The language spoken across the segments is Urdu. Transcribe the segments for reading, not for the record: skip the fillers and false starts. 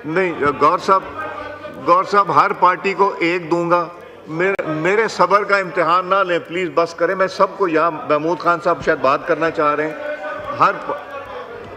نہیں گور صاحب ہر پارٹی کو ایک دوں گا. میرے صبر کا امتحان نہ لیں پلیز, بس کریں. میں سب کو یہاں محمود خان صاحب شاید بات کرنا چاہ رہے ہیں.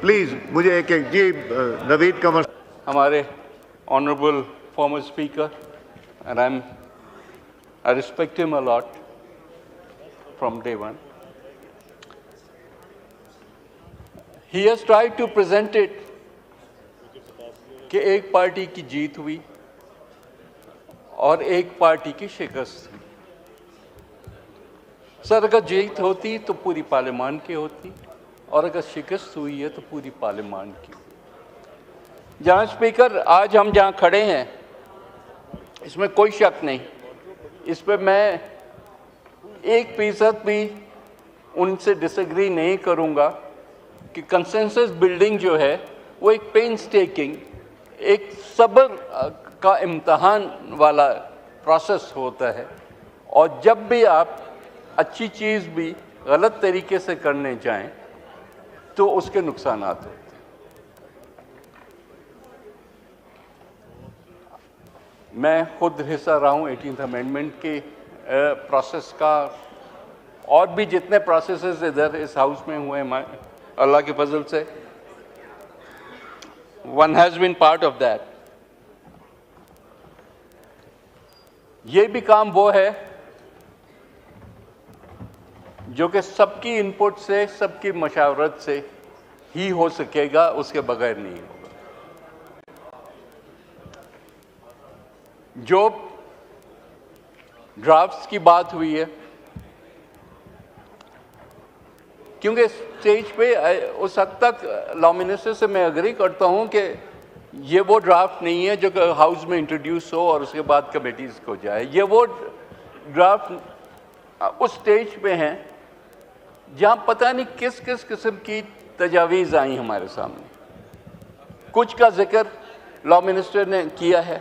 پلیز مجھے ایک جی نوید قمر. ہمارے honourable former speaker, and I respect him a lot from day one. He has tried to present it کہ ایک پارٹی کی جیت ہوئی اور ایک پارٹی کی شکست ہوئی. سر اگر جیت ہوتی تو پوری پارلیمان کی ہوتی, اور اگر شکست ہوئی ہے تو پوری پارلیمان کی. جہاں اسپیکر آج ہم جہاں کھڑے ہیں اس میں کوئی شک نہیں, اس پہ میں 1% بھی ان سے ڈس ایگری نہیں کروں گا کہ کنسنسس بلڈنگ جو ہے وہ ایک پینس ٹیکنگ, ایک صبر کا امتحان والا پروسیس ہوتا ہے, اور جب بھی آپ اچھی چیز بھی غلط طریقے سے کرنے جائیں تو اس کے نقصانات ہوتے ہیں. میں خود حصہ رہا ہوں 18th امینڈمنٹ کے پروسیس کا, اور بھی جتنے پروسیسز ادھر اس ہاؤس میں ہوئے ہیں اللہ کے فضل سے, one has been part of that. یہ بھی کام وہ ہے جو کہ سب کی انپٹ سے, سب کی مشاورت سے ہی ہو سکے گا, اس کے بغیر نہیں ہوگا. جو ڈرافٹس کی بات ہوئی ہے, کیونکہ اسٹیج پہ اس حد تک لا منسٹر سے میں اگری کرتا ہوں کہ یہ وہ ڈرافٹ نہیں ہے جو کہ ہاؤس میں انٹروڈیوس ہو اور اس کے بعد کمیٹیز کو جائے. یہ وہ ڈرافٹ اس اسٹیج پہ ہیں جہاں پتہ نہیں کس کس قسم کی تجاویز آئیں ہمارے سامنے. کچھ کا ذکر لا منسٹر نے کیا ہے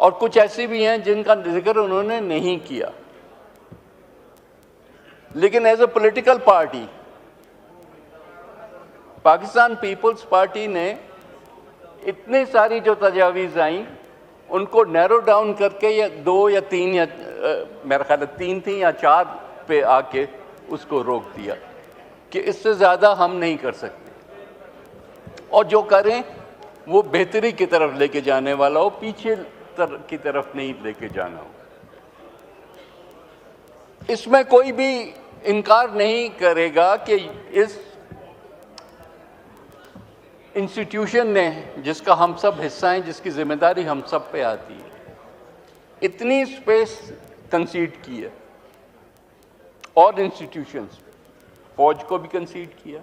اور کچھ ایسی بھی ہیں جن کا ذکر انہوں نے نہیں کیا. لیکن as a political party Pakistan People's Party نے اتنی ساری جو تجاویز آئیں ان کو نیرو ڈاؤن کر کے یا 2 یا 3 یا میرا خیال ہے 3 تھیں یا 4 پہ آ کے اس کو روک دیا کہ اس سے زیادہ ہم نہیں کر سکتے, اور جو کریں وہ بہتری کی طرف لے کے جانے والا ہو, پیچھے کی طرف نہیں لے کے جانا ہو. اس میں کوئی بھی انکار نہیں کرے گا کہ اس انسٹیٹیوشن نے, جس کا ہم سب حصہ ہیں, جس کی ذمہ داری ہم سب پہ آتی ہے, اتنی اسپیس کنسیڈ کی ہے. اور انسٹیٹیوشنز, فوج کو بھی کنسیڈ کیا,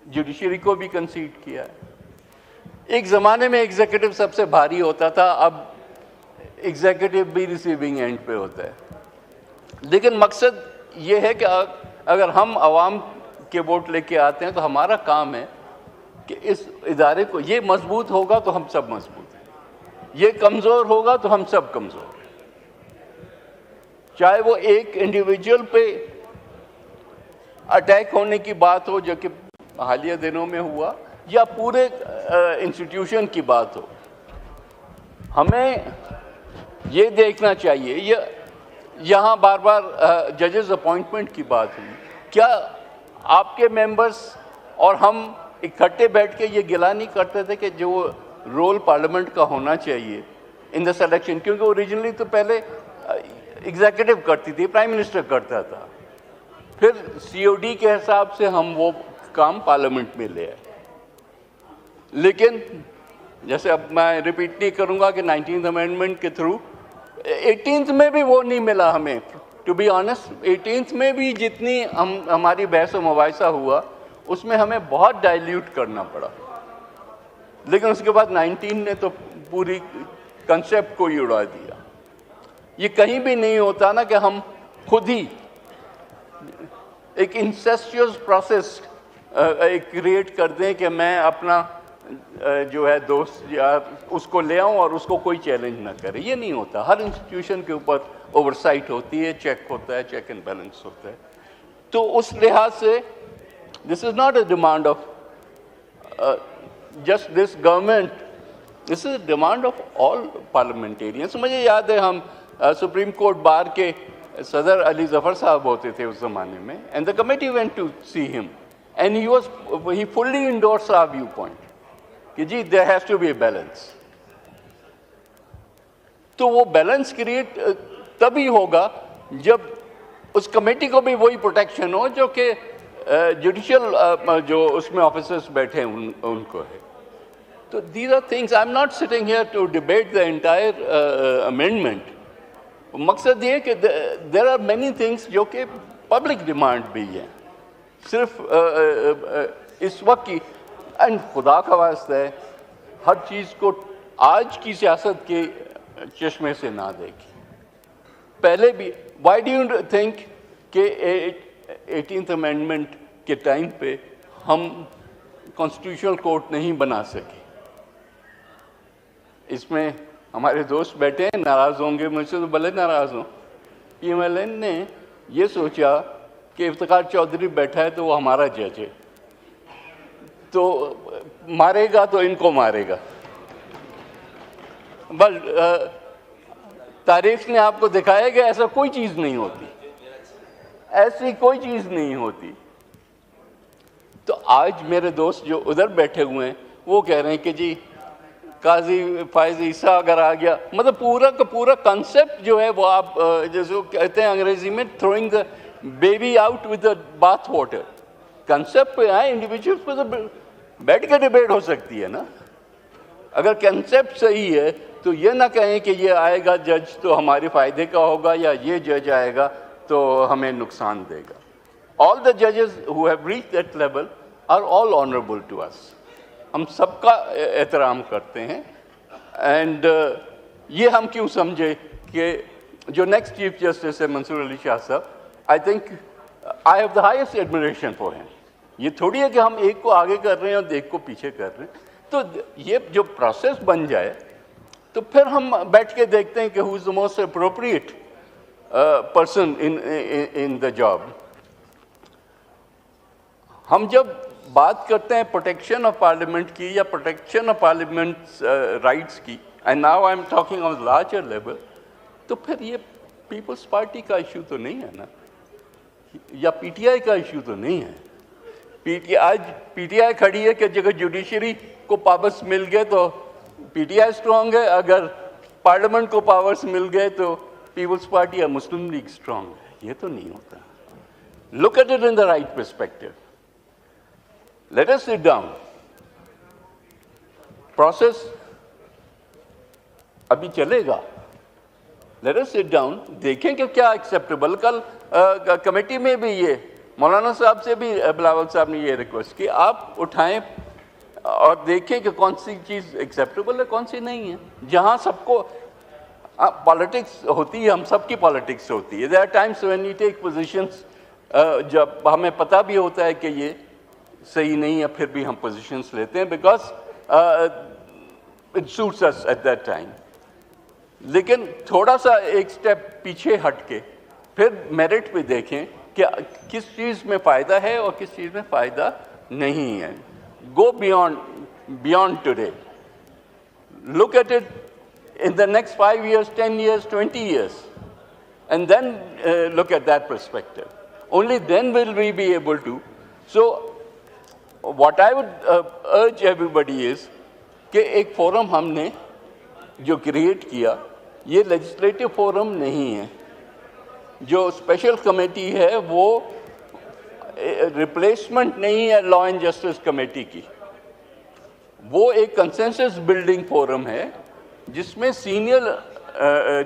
جوڈیشری کو بھی کنسیڈ کیا ہے. ایک زمانے میں ایگزیکٹو سب سے بھاری ہوتا تھا, اب ایگزیکٹو بھی ریسیونگ اینڈ پہ ہوتا ہے. لیکن مقصد یہ ہے کہ اگر ہم عوام کے ووٹ لے کے آتے ہیں تو ہمارا کام ہے کہ اس ادارے کو, یہ مضبوط ہوگا تو ہم سب مضبوط ہیں, یہ کمزور ہوگا تو ہم سب کمزور ہیں. چاہے وہ ایک انڈیویجول پہ اٹیک ہونے کی بات ہو جو کہ حالیہ دنوں میں ہوا, یا پورے انسٹیٹیوشن کی بات ہو. ہمیں یہ دیکھنا چاہیے, یہاں بار بار ججز اپوائنٹمنٹ کی بات ہوئی, کیا آپ کے ممبرز اور ہم اکٹھے بیٹھ کے یہ گلا نہیں کرتے تھے کہ جو رول پارلیمنٹ کا ہونا چاہیے ان دا سلیکشن, کیونکہ اوریجنلی تو پہلے ایگزیکٹو کرتی تھی, پرائم منسٹر کرتا تھا, پھر COD کے حساب سے ہم وہ کام پارلیمنٹ میں لے آئے. لیکن جیسے اب میں ریپیٹ نہیں کروں گا کہ 19th امینڈمنٹ کے تھرو 18th میں بھی وہ نہیں ملا ہمیں, ٹو بی آنیسٹ. 18th میں بھی جتنی ہماری بحث و مباحثہ ہوا اس میں ہمیں بہت ڈائلیوٹ کرنا پڑا, لیکن اس کے بعد 19 نے تو پوری کنسیپٹ کو ہی اڑا دیا. یہ کہیں بھی نہیں ہوتا نا کہ ہم خود ہی ایک انسیسچوس پروسیس کریٹ کر دیں کہ میں اپنا جو ہے دوست یا اس کو لے آؤں اور اس کو کوئی چیلنج نہ کرے. یہ نہیں ہوتا. ہر انسٹیٹیوشن کے اوپر اوورسائٹ ہوتی ہے, چیک ہوتا ہے, چیک اینڈ بیلنس ہوتا ہے. تو اس لحاظ سے this is not a demand of just this government. This is a demand of all parliamentarians. مجھے یاد ہے ہم سپریم کورٹ بار کے صدر علی ظفر صاحب ہوتے تھے اس زمانے میں, and the committee went to see him, and he fully endorsed our viewpoint کہ جی there has to be a balance. تو وہ بیلنس کریٹ تبھی ہوگا جب اس کمیٹی کو بھی وہی پروٹیکشن ہو جو کہ جوڈیشل جو اس میں آفیسرس بیٹھے ہیں ان کو ہے. تو these are things, I'm not sitting here to debate the entire amendment. مقصد یہ کہ there are many things جو کہ پبلک ڈیمانڈ بھی ہیں, صرف اس وقت کی, اینڈ خدا کا واسطہ ہے ہر چیز کو آج کی سیاست کے چشمے سے نہ دیکھیں. پہلے بھی وائی ڈو یو تھنک کہ 18th امینڈمنٹ کے ٹائم پہ ہم کانسٹیٹیوشنل کورٹ نہیں بنا سکے؟ اس میں ہمارے دوست بیٹھے ہیں, ناراض ہوں گے مجھ سے تو بھلے ناراض ہوں. پی ایم ایل این نے یہ سوچا کہ افتخار چودھری بیٹھا ہے تو وہ ہمارا جج ہے, تو مارے گا تو ان کو مارے گا. بس تاریخ نے آپ کو دکھایا کہ ایسا کوئی چیز نہیں ہوتی, ایسی کوئی چیز نہیں ہوتی. تو آج میرے دوست جو ادھر بیٹھے ہوئے ہیں وہ کہہ رہے ہیں کہ جی قاضی فائز عیسیٰ اگر آ گیا, مطلب پورا کا پورا کنسیپٹ جو ہے وہ آپ جیسے کہتے ہیں انگریزی میں throwing the baby out with the bath water. Concept پہ آئے, انڈیویجولس پہ تو بیٹھ کے ڈیبیٹ ہو سکتی ہے نا. اگر کنسیپٹ صحیح ہے تو یہ نہ کہیں کہ یہ آئے گا جج تو ہمارے فائدے کا ہوگا یا یہ جج آئے گا تو ہمیں نقصان دے گا. All the judges who have reached that level are all honorable to us. ہم سب کا احترام کرتے ہیں. اینڈ یہ ہم کیوں سمجھے کہ جو نیکسٹ چیف جسٹس ہے منصور علی شاہ صاحب, I think I have the highest ایڈمریشن for him. یہ تھوڑی ہے کہ ہم ایک کو آگے کر رہے ہیں اور ایک کو پیچھے کر رہے ہیں. تو یہ جو پروسیس بن جائے تو پھر ہم بیٹھ کے دیکھتے ہیں کہ who is the most appropriate person in the job. ہم جب بات کرتے ہیں پروٹیکشن آف پارلیمنٹ کی یا پروٹیکشن آف پارلیمنٹ رائٹس کی, and now I am talking on larger level, تو پھر یہ پیپلز پارٹی کا ایشو تو نہیں ہے نا, یا پی ٹی آئی کا ایشو تو نہیں ہے. آج پی ٹی آئی کھڑی ہے کہ جگہ جوڈیشری کو پاورس مل گئے تو پی ٹی آئی اسٹرانگ ہے, اگر پارلیمنٹ کو پاورس مل گئے تو پیپلز پارٹی یا مسلم لیگ اسٹرانگ ہے. یہ تو نہیں ہوتا. Look at it in the right perspective. Let us sit down. Process ابھی چلے گا. لیٹ اس سٹ ڈاؤن, دیکھیں کہ کیا ایکسیپٹیبل. کل کمیٹی میں بھی یہ مولانا صاحب سے بھی بلاول صاحب نے یہ ریکویسٹ کی, آپ اٹھائیں اور دیکھیں کہ کون سی چیز ایکسیپٹیبل ہے کون سی نہیں ہے. جہاں سب کو پالیٹکس ہوتی ہے, ہم سب کی پالیٹکس ہوتی ہے. There are times when you take positions جب ہمیں پتہ بھی ہوتا ہے کہ یہ صحیح نہیں ہے, پھر بھی ہم پوزیشنس لیتے ہیں because it suits us at that time. لیکن تھوڑا سا ایک سٹیپ پیچھے ہٹ کے پھر میرٹ پہ دیکھیں کہ کس چیز میں فائدہ ہے اور کس چیز میں فائدہ نہیں ہے. Go beyond today. Look at it in the next 5 years, 10 years, 20 years, and then look at that perspective. Only then will we be able to. So what I would urge everybody is کہ ایک فورم ہم نے جو کریٹ کیا یہ لیجسلیٹو فورم نہیں ہے. جو اسپیشل کمیٹی ہے وہ ریپلیسمنٹ نہیں ہے لا اینڈ جسٹس کمیٹی کی. وہ ایک کنسنسس بلڈنگ فورم ہے جس میں سینئر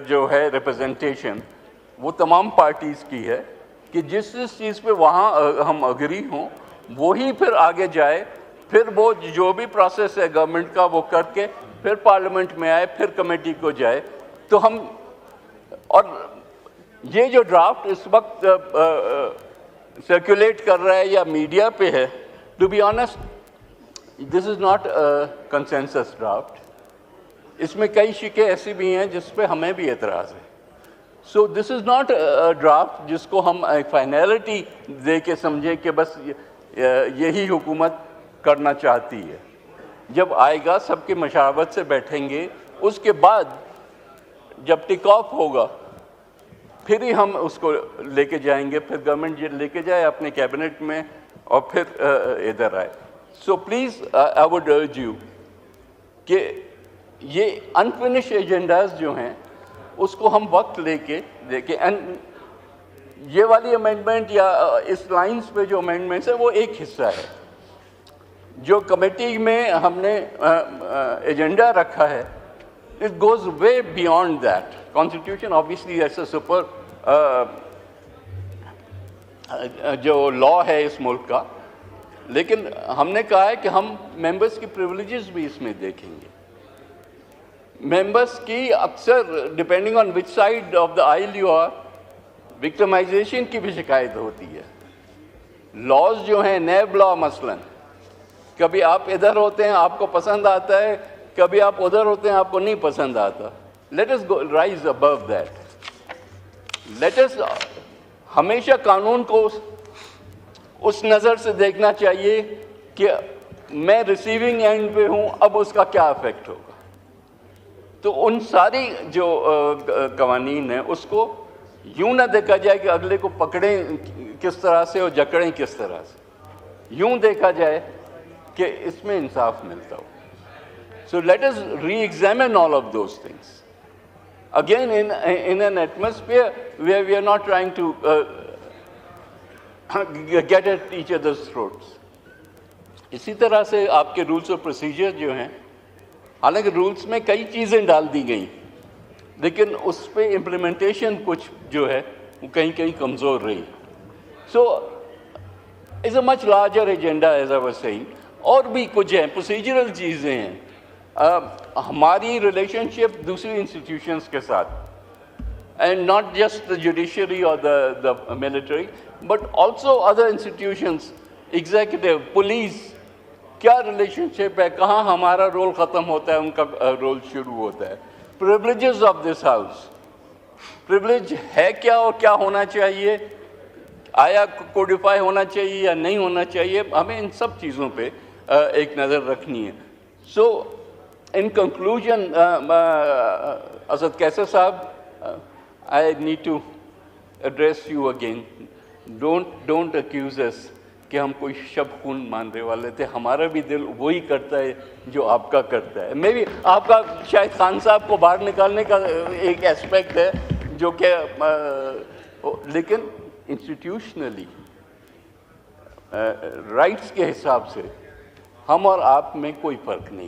جو ہے ریپرزنٹیشن وہ تمام پارٹیز کی ہے کہ جس چیز پہ وہاں ہم اگری ہوں وہی پھر آگے جائے. پھر وہ جو بھی پروسیس ہے گورنمنٹ کا وہ کر کے پھر پارلیمنٹ میں آئے, پھر کمیٹی کو جائے. تو ہم اور یہ جو ڈرافٹ اس وقت سرکولیٹ کر رہا ہے یا میڈیا پہ ہے, to be honest this is not consensus draft. اس میں کئی شکیں ایسی بھی ہیں جس پہ ہمیں بھی اعتراض ہے. سو دس از ناٹ ڈرافٹ جس کو ہم فائنلٹی دے کے سمجھیں کہ بس یہی حکومت کرنا چاہتی ہے. جب آئے گا سب کے مشاورت سے بیٹھیں گے, اس کے بعد جب ٹک آف ہوگا پھر ہی ہم اس کو لے کے جائیں گے, پھر گورنمنٹ لے کے جائے اپنے کیبنٹ میں اور پھر ادھر آئے. So please I would urge you کہ یہ انفنش ایجنڈاز جو ہیں اس کو ہم وقت لے کے دیکھیں. یہ والی امینڈمنٹ یا اس لائنز پہ جو امینڈمنٹس ہیں وہ ایک حصہ ہے. جو کمیٹی میں ہم نے ایجنڈا رکھا ہے, it goes way beyond that. Constitution obviously that's a super جو لا ہے اس ملک کا, لیکن ہم نے کہا ہے کہ ہم ممبرس کی پریولیجز بھی اس میں دیکھیں گے. ممبرس کی اکثر depending on which side of the aisle you are, victimisation کی بھی شکایت ہوتی ہے. لاز جو ہیں نیب لا مثلاً, کبھی آپ ادھر ہوتے ہیں آپ کو پسند آتا ہے, کبھی آپ ادھر ہوتے ہیں آپ کو نہیں پسند آتا. Let us rise above that. Let us ہمیشہ قانون کو اس نظر سے دیکھنا چاہیے کہ میں ریسیونگ اینڈ پہ ہوں, اب اس کا کیا افیکٹ ہوگا. تو ان ساری جو قوانین ہیں اس کو یوں نہ دیکھا جائے کہ اگلے کو پکڑیں کس طرح سے اور جکڑیں کس طرح سے, یوں دیکھا جائے کہ اس میں انصاف ملتا ہو. So let us re-examine all of those things. Again, in an atmosphere where we are not trying to get at each other's throats. اسی طرح سے آپ کے رولز اور پروسیجر جو ہیں, حالانکہ رولز میں کئی چیزیں ڈال دی گئیں, لیکن اس پہ امپلیمنٹیشن کچھ جو ہے وہ کہیں کہیں کمزور رہی. So it's a much larger agenda as I was saying. اور بھی کچھ ہیں, پروسیجرل چیزیں ہیں. ہماری ریلیشن شپ دوسری انسٹیٹیوشنس کے ساتھ, and not just the judiciary اور the military but also other institutions, executive, police, کیا ریلیشن شپ ہے, کہاں ہمارا رول ختم ہوتا ہے, ان کا رول شروع ہوتا ہے. Privileges of this house, privilege ہے کیا اور کیا ہونا چاہیے, آیا کوڈیفائی ہونا چاہیے یا نہیں ہونا چاہیے, ہمیں ان سب چیزوں پہ ایک نظر رکھنی ہے. سو in conclusion, Asad Kaisar Sahab, I need to address you again. Don't accuse us کہ ہم کوئی شب خون ماننے والے تھے. ہمارا بھی دل وہی کرتا ہے جو آپ کا کرتا ہے. میں بھی آپ کا شاید خان صاحب کو باہر نکالنے کا ایک ایسپیکٹ ہے جو کہ, لیکن انسٹیٹیوشنلی رائٹس کے حساب سے ہم اور آپ میں کوئی فرق نہیں.